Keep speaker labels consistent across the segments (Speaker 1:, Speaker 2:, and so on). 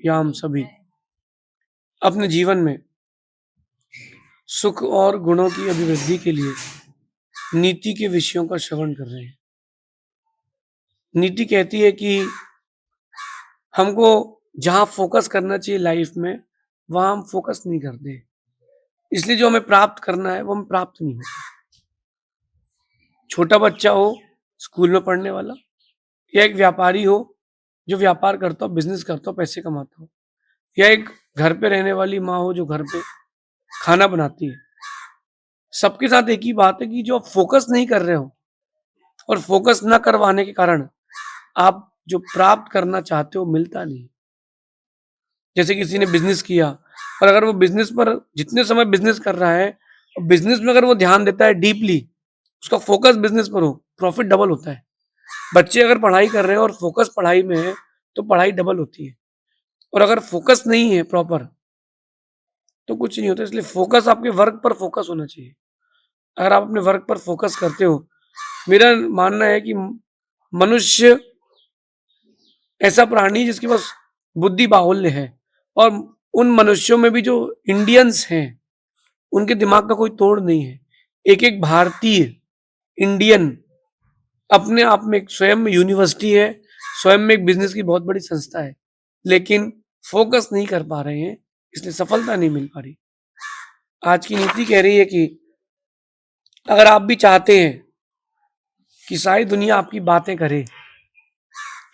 Speaker 1: या हम सभी अपने जीवन में सुख और गुणों की अभिवृद्धि के लिए नीति के विषयों का श्रवण कर रहे हैं। नीति कहती है कि हमको जहाँ फ़ोकस करना चाहिए लाइफ में, वहाँ हम फ़ोकस नहीं करते हैं। इसलिए जो हमें प्राप्त करना है, वो हमें प्राप्त नहीं होता। छोटा बच्चा हो, स्कूल में पढ़ने वाला, या एक व्यापारी हो, जो व्यापार करता हो, बिज़नेस करता हो, पैसे कमाता हो, या एक घर पे रहने वाली माँ हो, जो घर पे खाना बनाती है। सबके साथ एक ही बात है कि जो आप फ़ोकस नहीं कर रहे हो और फ़ोकस ना करवाने के कारण आप जो प्राप्त करना चाहते हो, मिलता नहीं। जैसे किसी ने बिज़नेस किया और अगर वो बिज़नेस पर जितने समय बिज़नेस कर रहा है और बिज़नेस में अगर वो ध्यान देता है डीपली, उसका फ़ोकस बिज़नेस पर हो, प्रॉफ़िट डबल होता है। बच्चे अगर पढ़ाई कर रहे हैं और फ़ोकस पढ़ाई में है, तो पढ़ाई डबल होती है और अगर फ़ोकस नहीं है प्रॉपर, तो कुछ नहीं होता। इसलिए फ़ोकस आपके वर्क पर फ़ोकस होना चाहिए। अगर आप अपने वर्क पर फ़ोकस करते हो, मेरा मानना है कि मनुष्य ऐसा प्राणी है जिसके पास बुद्धि बाहुल्य है और उन मनुष्यों में भी जो इंडियंस हैं, उनके दिमाग का कोई तोड़ नहीं है। एक-एक भारतीय, इंडियन अपने आप में एक स्वयं में यूनिवर्सिटी है, स्वयं में एक बिज़नेस की बहुत बड़ी संस्था है, लेकिन फ़ोकस नहीं कर पा रहे हैं, इसलिए सफलता नहीं मिल पा रही। आज की नीति कह रही है कि अगर आप भी चाहते हैं कि सारी दुनिया आपकी बातें करे,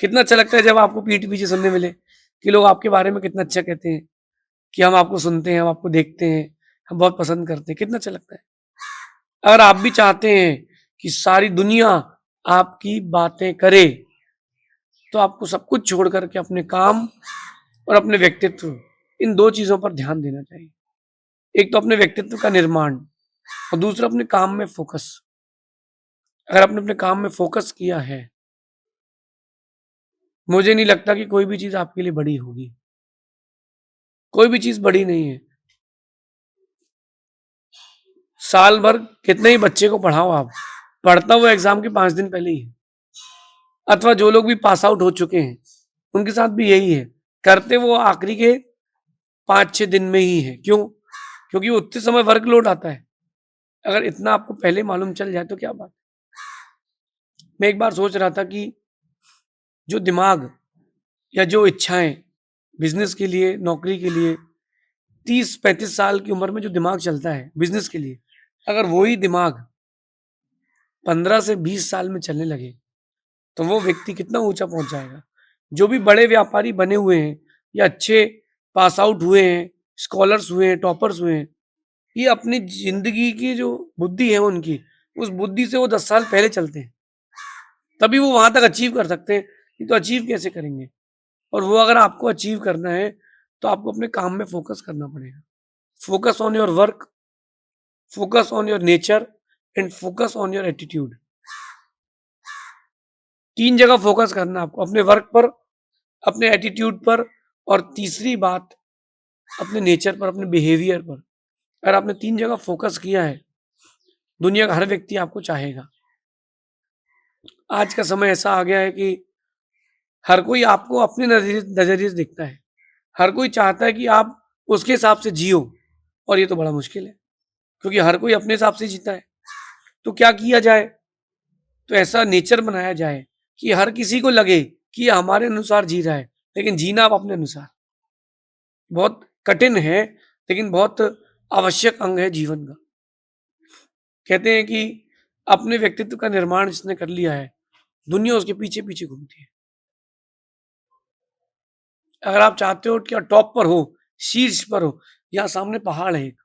Speaker 1: कितना अच्छा लगता है जब आपको पीठ पीछे सुनने मिले कि लोग आपके बारे में कितना अच्छा कहते हैं, कि हम आपको सुनते हैं, हम आपको देखते हैं, हम बहुत पसंद करते हैं, कितना अच्छा लगता है। अगर आप भी चाहते हैं कि सारी दुनिया आपकी बातें करे, तो आपको सब कुछ छोड़ कर के अपने काम और अपने व्यक्तित्व, इन 2 चीज़ों पर ध्यान देना चाहिए। एक तो अपने व्यक्तित्व का निर्माण और दूसरा अपने काम में फ़ोकस। अगर आपने अपने काम में फ़ोकस किया है, मुझे नहीं लगता कि कोई भी चीज़ आपके लिए बड़ी होगी। कोई भी चीज़ बड़ी नहीं है। साल भर कितने ही बच्चे को पढ़ाओ आप, पढ़ता वो एग्ज़ाम के 5 दिन पहले ही है। अथवा जो लोग भी पास आउट हो चुके हैं, उनके साथ भी यही है। करते वो आखिरी के 5-6 दिन में ही है। क्यों? क्योंकि उतने समय वर्कलोड आता है। अगर इतना आपको पहले मालूम चल जाए तो क्या बात है। मैं एक बार सोच रहा था कि जो दिमाग या जो इच्छाएँ बिज़नेस के लिए, नौकरी के लिए 30-35 साल की उम्र में जो दिमाग चलता है बिज़नेस के लिए, अगर वही दिमाग 15 से 20 साल में चलने लगे, तो वो व्यक्ति कितना ऊँचा पहुँच जाएगा। जो भी बड़े व्यापारी बने हुए हैं या अच्छे पास आउट हुए हैं, स्कॉलर्स हुए हैं, टॉपर्स हुए हैं, ये अपनी ज़िंदगी की जो बुद्धि है उनकी, उस बुद्धि से वो 10 साल पहले चलते हैं। तभी वो वहाँ तक अचीव कर सकते हैं, नहीं तो अचीव कैसे करेंगे? और वो अगर आपको अचीव करना है, तो आपको अपने काम में फ़ोकस करना पड़ेगा। Focus on your work, focus on your nature and focus on your attitude. 3 जगह फ़ोकस करना है आपको, अपने वर्क पर, अपने एटीट्यूड पर और तीसरी बात अपने नेचर पर, अपने बिहेवियर पर। अगर आपने 3 जगह फ़ोकस किया है, दुनिया का हर व्यक्ति आपको चाहेगा। आज का समय ऐसा आ गया है कि हर कोई आपको अपने नज़रिए से देखता है। हर कोई चाहता है कि आप उसके हिसाब से जियो और ये तो बड़ा मुश्किल है, क्योंकि हर कोई अपने हिसाब से जीता है। तो क्या किया जाए? तो ऐसा नेचर बनाया जाए कि हर किसी को लगे कि ये हमारे अनुसार जी रहा है, लेकिन जीना आप अपने अनुसार। बहुत कठिन है, लेकिन बहुत आवश्यक अंग है जीवन का। कहते हैं कि अपने व्यक्तित्व का निर्माण जिसने कर लिया है, दुनिया उसके पीछे-पीछे घूमती है। अगर आप चाहते हो कि आप टॉप पर हो, शीर्ष पर हो, यहाँ सामने पहाड़ है एक।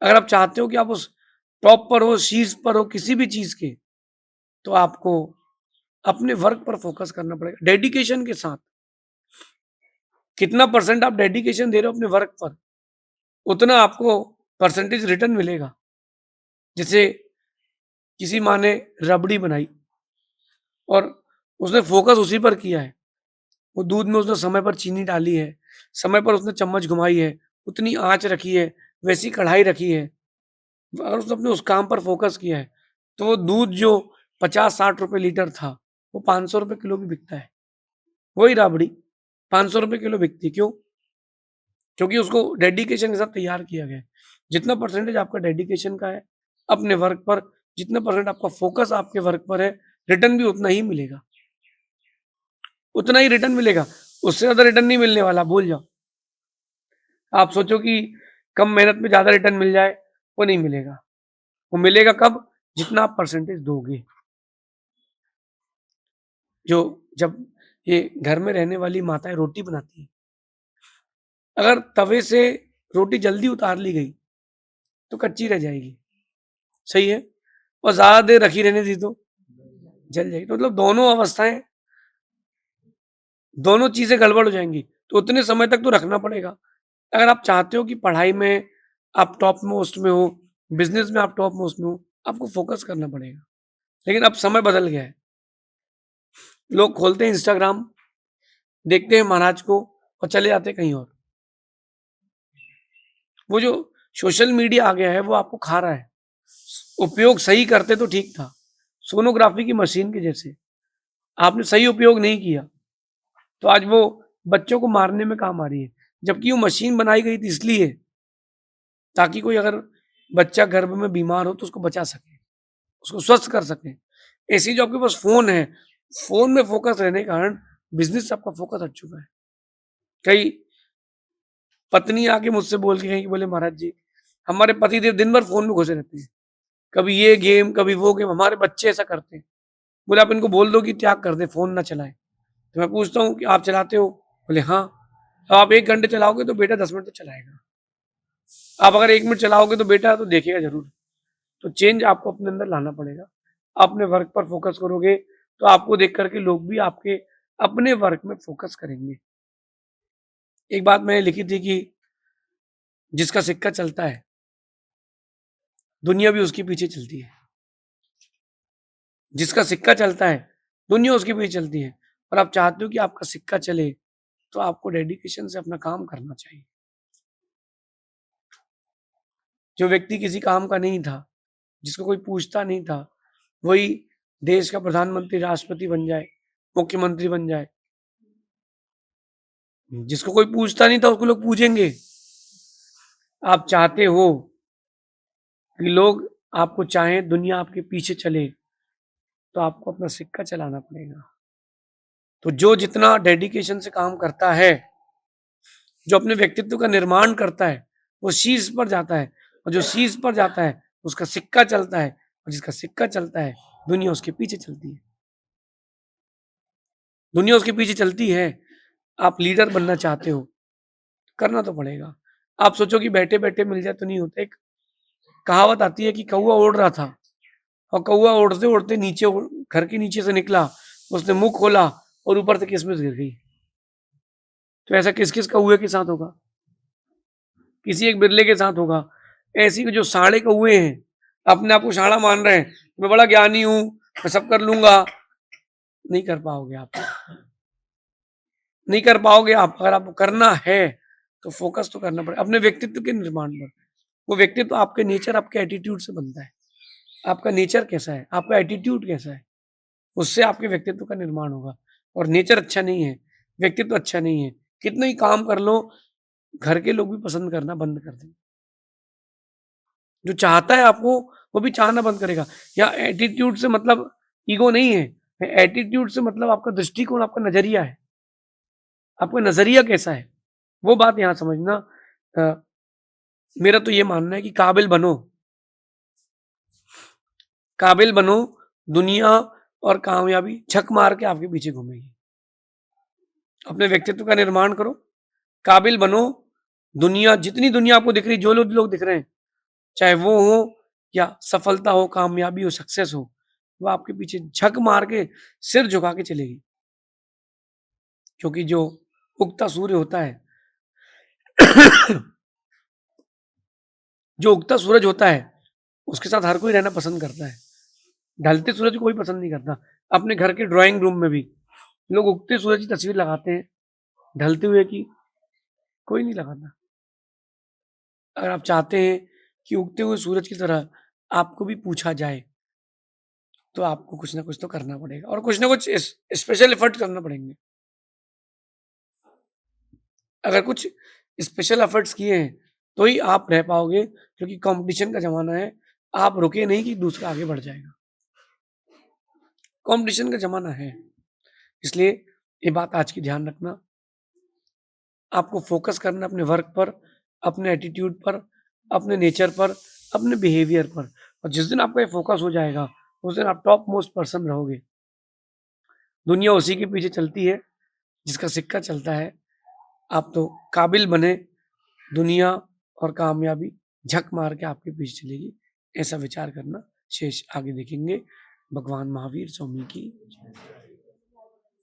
Speaker 1: अगर आप चाहते हो कि आप उस टॉप पर हो, शीर्ष पर हो किसी भी चीज़ के, तो आपको अपने वर्क पर फ़ोकस करना पड़ेगा, डेडिकेशन के साथ। कितना परसेंट आप डेडिकेशन दे रहे हो अपने वर्क पर, उतना आपको परसेंटेज रिटर्न मिलेगा। जैसे किसी माँ ने रबड़ी बनाई और उसने फ़ोकस उसी पर किया है। वो दूध में उसने समय पर चीनी डाली है, समय पर उसने चम्मच घुमाई है, उतनी आँच रखी है, वैसी कढ़ाई रखी है। अगर उसने अपने उस काम पर फ़ोकस किया है, तो वो दूध जो 50-60 रुपए लीटर था, वो 500 रुपए किलो भी बिकता है। वही राबड़ी। ₹500 किलो बिकती है। क्यों? क्योंकि उसको डेडिकेशन के साथ तैयार किया गया है। जितना परसेंटेज आपका डेडिकेशन का है अपने वर्क पर, जितना परसेंट आपका फोकस आपके वर्क पर है, रिटर्न भी उतना ही मिलेगा। उतना ही रिटर्न मिलेगा, उससे ज़्यादा रिटर्न नहीं मिलने वाला, भूल जाओ। आप सोचो कि कम मेहनत में ज़्यादा रिटर्न मिल जाए, वो नहीं मिलेगा। वो मिलेगा कब? जितना आप परसेंटेज दोगे। जो जब ये घर में रहने वाली माताएँ रोटी बनाती हैं, अगर तवे से रोटी जल्दी उतार ली गई, तो कच्ची रह जाएगी, सही है? और ज़्यादा देर रखी रहने दी तो जल जाएगी। तो मतलब दोनों अवस्थाएँ, दोनों चीज़ें गड़बड़ हो जाएँगी, तो उतने समय तक तो रखना पड़ेगा। अगर आप चाहते हो कि पढ़ाई में आप टॉप मोस्ट में हो, बिज़नेस में आप टॉप मोस्ट में हो, आपको फ़ोकस करना पड़ेगा। लेकिन अब समय बदल गया है। लोग खोलते हैं इंस्टाग्राम, देखते हैं महाराज को और चले जाते हैं कहीं और। वो जो सोशल मीडिया आ गया है, वो आपको खा रहा है। उपयोग सही करते तो ठीक था। सोनोग्राफ़ी की मशीन के जैसे। आपने सही उपयोग नहीं किया, तो आज वो बच्चों को मारने में काम आ रही है। जबकि वो मशीन बनाई गई थी इसलिए, ताकि कोई अगर बच्चा गर्भ में बीमार हो तो उसको बचा सके, उसको स्वस्थ कर सके। ऐसे ही जो आपके पास फ़ोन है, फ़ोन में फ़ोकस रहने के कारण बिज़नेस से आपका फ़ोकस हट चुका है। कई पत्नी आके मुझसे बोल के गई कि बोले महाराज जी, हमारे पतिदेव दिन भर फ़ोन में घुसे रहते हैं। कभी ये गेम, कभी वो गेम, हमारे बच्चे ऐसा करते हैं। बोले आप इनको बोल दो कि त्याग कर दें, फ़ोन ना चलाएँ। तो मैं पूछता हूँ कि आप चलाते हो? बोले हाँ। अब आप 1 घंटे चलाओगे तो बेटा 10 मिनट तो चलाएगा। आप अगर 1 मिनट चलाओगे तो बेटा तो देखेगा ज़रूर। तो चेंज आपको अपने अंदर लाना पड़ेगा। अपने वर्क पर फ़ोकस करोगे, तो आपको देख कर के लोग भी आपके अपने वर्क में फ़ोकस करेंगे। एक बात मैंने लिखी थी कि जिसका सिक्का चलता है, दुनिया भी उसके पीछे चलती है। जिसका सिक्का चलता है, दुनिया उसके पीछे चलती है। और आप चाहते हो कि आपका सिक्का चले, तो आपको डेडिकेशन से अपना काम करना चाहिए। जो व्यक्ति किसी काम का नहीं था, जिसको कोई पूछता नहीं था, वही देश का प्रधानमंत्री, राष्ट्रपति बन जाए, मुख्यमंत्री बन जाए। जिसको कोई पूछता नहीं था, उसको लोग पूछेंगे। आप चाहते हो कि लोग आपको चाहें, दुनिया आपके पीछे चले, तो आपको अपना सिक्का चलाना पड़ेगा। तो जो जितना डेडिकेशन से काम करता है, जो अपने व्यक्तित्व का निर्माण करता है, वो शीर्ष पर जाता है। और जो शीर्ष पर जाता है, उसका सिक्का चलता है। और जिसका सिक्का चलता है, दुनिया उसके पीछे चलती है। दुनिया उसके पीछे चलती है। आप लीडर बनना चाहते हो, करना तो पड़ेगा। आप सोचो कि बैठे-बैठे मिल जाए तो नहीं होता। एक कहावत आती है कि कौवा उड़ रहा था और कौवा उड़ते-उड़ते नीचे घर के नीचे से निकला, उसने मुँह खोला और ऊपर से किशमिश गिर गई। तो ऐसा किस-किस कौवे के साथ होगा? किसी एक बिरले के साथ होगा। ऐसे ही जो साढ़े कौवे हैं, अपने आप को शाणा मान रहे हैं, मैं बड़ा ज्ञानी हूँ, मैं सब कर लूँगा, नहीं कर पाओगे आप। नहीं कर पाओगे आप। अगर आपको करना है, तो फ़ोकस तो करना पड़ेगा अपने व्यक्तित्व के निर्माण पर। वो व्यक्तित्व आपके नेचर, आपके एटीट्यूड से बनता है। आपका नेचर कैसा है? आपका एटीट्यूड कैसा है? उससे आपके व्यक्तित्व का निर्माण होगा। और नेचर अच्छा नहीं है, व्यक्तित्व अच्छा नहीं है, कितना ही काम कर लो, घर के लोग भी पसंद करना बंद कर देंगे। जो चाहता है आपको, वो भी चाहना बंद करेगा। या एटीट्यूड से मतलब ईगो नहीं है। एटीट्यूड से मतलब आपका दृष्टिकोण, आपका नज़रिया है। आपका नज़रिया कैसा है? वो बात यहाँ समझना। अ, मेरा तो ये मानना है कि काबिल बनो, दुनिया और कामयाबी छक मार के आपके पीछे घूमेगी। अपने व्यक्तित्व का निर्माण करो, काबिल बनो, दुनिया जितनी दुनिया आपको दिख रही, जो लोग दिख रहे हैं, चाहे वो हो या सफलता हो, कामयाबी हो, सक्सेस हो, वो आपके पीछे झक मार के सिर झुका के चलेगी। क्योंकि जो उगता सूर्य होता है जो उगता सूरज होता है, उसके साथ हर कोई रहना पसंद करता है। ढलते सूरज को कोई पसंद नहीं करता। अपने घर के ड्राइंग रूम में भी लोग उगते सूरज की तस्वीर लगाते हैं, ढलते हुए की कोई नहीं लगाता। अगर आप चाहते हैं कि उगते हुए सूरज की तरह आपको भी पूछा जाए, तो आपको कुछ ना कुछ तो करना पड़ेगा और कुछ ना कुछ स्पेशल एफर्ट करना पड़ेंगे। अगर कुछ स्पेशल एफर्ट्स किए हैं, तो ही आप रह पाओगे, क्योंकि कॉम्पिटिशन का ज़माना है। आप रुके नहीं कि दूसरा आगे बढ़ जाएगा। कॉम्पिटिशन का ज़माना है, इसलिए ये बात आज की ध्यान रखना। आपको फ़ोकस करना अपने वर्क पर, अपने एटीट्यूड पर, अपने नेचर पर, अपने बिहेवियर पर, और जिस दिन आपका ये फ़ोकस हो जाएगा, उस दिन आप टॉप मोस्ट पर्सन रहोगे। दुनिया उसी के पीछे चलती है, जिसका सिक्का चलता है। आप तो काबिल बने, दुनिया और कामयाबी झक मार के आपके पीछे चलेगी। ऐसा विचार करना। शेष आगे देखेंगे। भगवान महावीर स्वामी की जय।